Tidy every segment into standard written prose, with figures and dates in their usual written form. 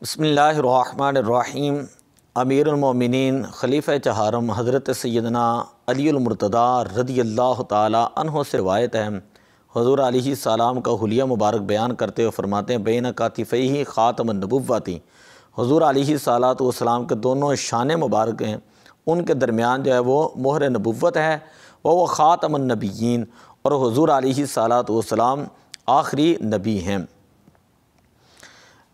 بسم اللہ الرحمن الرحیم۔ امیر المومنین خلیفہ چہارم حضرت سیدنا علی المرتضیٰ رضی اللہ تعالی عنہ سے روایت ہے، حضور علیہ السلام کا حلیہ مبارک بیان کرتے ہوئے فرماتے ہیں بین کاتفیہ خاتم النبوتی، حضور علیہ السلام کے دونوں شانے مبارک ہیں، ان کے درمیان جو ہے وہ مہر نبوت ہے، وہ خاتم النبیین، اور حضور علیہ السلام آخری نبی ہیں۔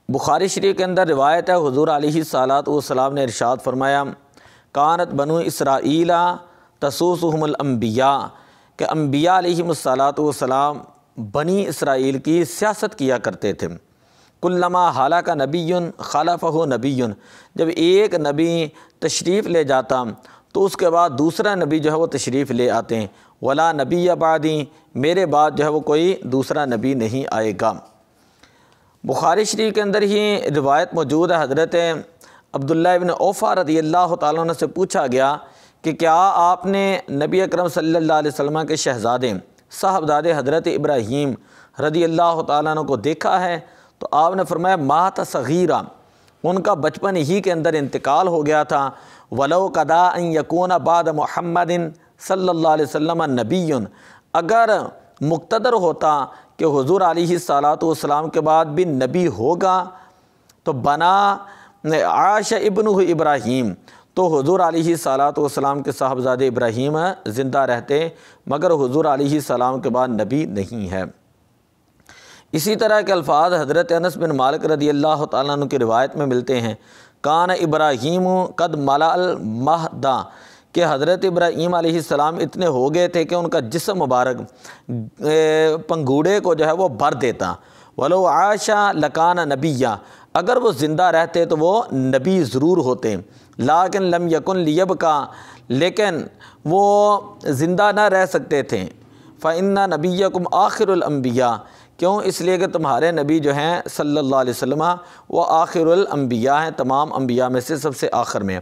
بخاری شریف کے اندر روایت ہے، حضور علیہ السلام نے ارشاد فرمایا کانت بنو اسرائیل تسوسہم الانبیاء، کہ انبیاء علیہ السلام بنی اسرائیل کی سیاست کیا کرتے تھے۔ کلما ہلاک نبی خلفہ نبی، جب ایک نبی تشریف لے جاتا تو اس کے بعد دوسرا نبی جو ہے وہ تشریف لے آتے ہیں، ولا نبی بعدی، میرے بعد جو ہے وہ کوئی دوسرا نبی نہیں آئے گا۔ بخاری شریف کے اندر ہی روایت موجود ہے، حضرت عبداللہ ابن اوفا رضی اللہ تعالیٰ عنہ سے پوچھا گیا کہ کیا آپ نے نبی اکرم صلی اللہ علیہ وسلم کے شہزادے صاحبزادے حضرت ابراہیم رضی اللہ تعالیٰ عنہ کو دیکھا ہے؟ تو آپ نے فرمایا مات صغیرہ، ان کا بچپن ہی کے اندر انتقال ہو گیا تھا۔ ولو قضا ان یکون بعد محمد صلی اللہ علیہ وسلم نبی، اگر مقتدر ہوتا کہ حضور علیہ السلام کے بعد بھی نبی ہوگا تو بنا عاش ابنہ ابراہیم، تو حضور علیہ السلام کے صاحبزادے ابراہیم زندہ رہتے، مگر حضور علیہ السلام کے بعد نبی نہیں ہے۔ اسی طرح کے الفاظ حضرت انس بن مالک رضی اللہ تعالیٰ عنہ کی روایت میں ملتے ہیں، کان ابراہیم قد ملا المہدا، کہ حضرت ابراہیم علیہ السلام اتنے ہو گئے تھے کہ ان کا جسم مبارک پنگوڑے کو جو ہے وہ بھر دیتا۔ ولو عاشا لکان نبیہ، اگر وہ زندہ رہتے تو وہ نبی ضرور ہوتے، لیکن لم یکن لیبقا، لیکن وہ زندہ نہ رہ سکتے تھے۔ فإن نبیکم آخر الانبیاء، کیوں؟ اس لیے کہ تمہارے نبی جو ہیں صلی اللہ علیہ وسلم وہ آخر الانبیاء ہیں، تمام انبیاء میں سے سب سے آخر میں۔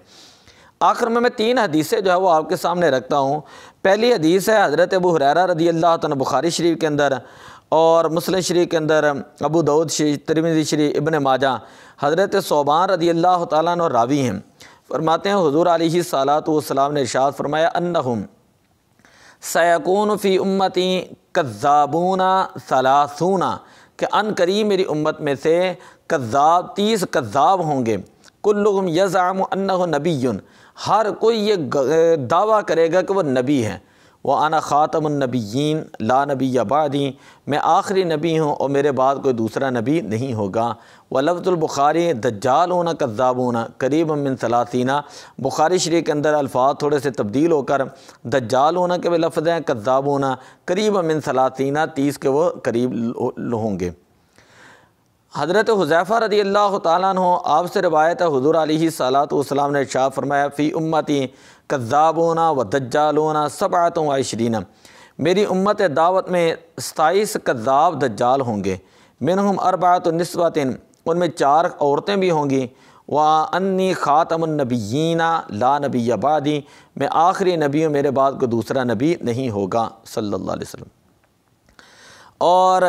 آخر میں تین حدیثیں جو ہے وہ آپ کے سامنے رکھتا ہوں۔ پہلی حدیث ہے حضرت ابو ہریرہ رضی اللہ تعالیٰ، بخاری شریف کے اندر اور مسلم شریف کے اندر، ابو داؤد شریف، ترمذی شریف، ابن ماجہ، حضرت ثوبان رضی اللہ تعالیٰ عنہ راوی ہیں، فرماتے ہیں حضور علیہ السلام نے ارشاد فرمایا انہم سیکون فی امتی کذابون ثلاثون، کہ ان قریب میری امت میں سے کذاب 30 کذاب ہوں گے، کلہم یزعم انہ نبی، ہر کوئی یہ دعویٰ کرے گا کہ وہ نبی ہے۔ وَأَنَا خَاتَمُ النَّبِيِّينَ لَا نَبِيَّ بَعْدِي، میں آخری نبی ہوں اور میرے بعد کوئی دوسرا نبی نہیں ہوگا۔ وَلَفْظُ البخاری دجالون کذابون قریبا من 30، بخاری شریف کے اندر الفاظ تھوڑے سے تبدیل ہو کر دجالون کے بھی لفظ ہیں، کذابون قریبا من 30 کے وہ قریب ہوں گے۔ حضرت حذیفہ رضی اللہ تعالیٰ عنہ آپ سے روایت ہے، حضور علیہ السلام نے ارشاد فرمایا فی امتی کذابون و دجالون 27، میری امت دعوت میں 27 کذاب دجال ہوں گے، منہم 4 نسوۃ، ان میں 4 عورتیں بھی ہوں گی، وانی خاتم النبیین لا نبی بعدی، میں آخری نبی ہوں، میرے بعد کوئی دوسرا نبی نہیں ہوگا صلی اللہ علیہ وسلم۔ اور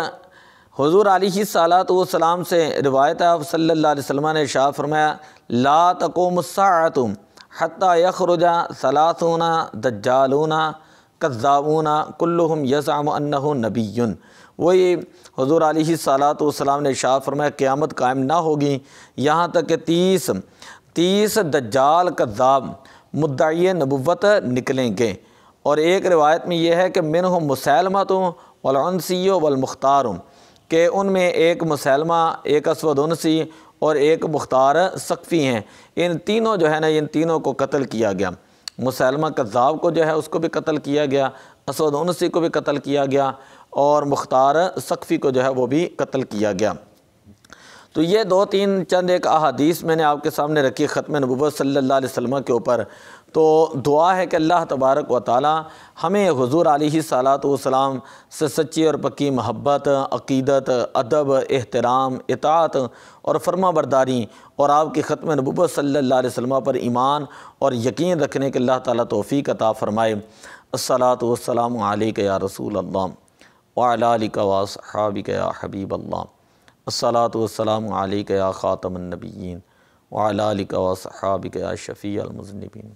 حضور علیہ السلام سے روایت ہے، صلی اللہ علیہ وسلم نے ارشاد فرمایا لا تقوم الساعۃ حتی یخرج 30 دجالون کذابون کلہم یزعم انہ نبی، وہی حضور علیہ السلام نے ارشاد فرمایا قیامت قائم نہ ہوگی یہاں تک کہ 30 دجال کذاب مدعی نبوت نکلیں گے۔ اور ایک روایت میں یہ ہے کہ منہم مسیلمۃ والعنسی والمختار، کہ ان میں ایک مسیلمہ، ایک اسود عنسی اور ایک مختار ثقفی ہیں، ان تینوں جو ہے نا، ان تینوں کو قتل کیا گیا۔ مسیلمہ کذاب کو جو ہے اس کو بھی قتل کیا گیا، اسود عنسی کو بھی قتل کیا گیا، اور مختار ثقفی کو جو ہے وہ بھی قتل کیا گیا۔ تو یہ 2-3 چند ایک احادیث میں نے آپ کے سامنے رکھی ختم نبوت صلی اللہ علیہ وسلم کے اوپر۔ تو دعا ہے کہ اللہ تبارک و تعالی ہمیں حضور علیہ السلام سے سچی اور پکی محبت، عقیدت، ادب، احترام، اطاعت اور فرما برداری، اور آپ کی ختم نبوت صلی اللہ علیہ وسلم پر ایمان اور یقین رکھنے کے اللہ تعالیٰ توفیق عطا فرمائے۔ الصلاۃ والسلام علیک یا رسول اللہ وعلی آلک واصحابک یا حبیب اللہ۔ الصلاۃ والسلام علیک یا خاتم النبیین وعلی آلک و صحابک یا شفیع المذنبین۔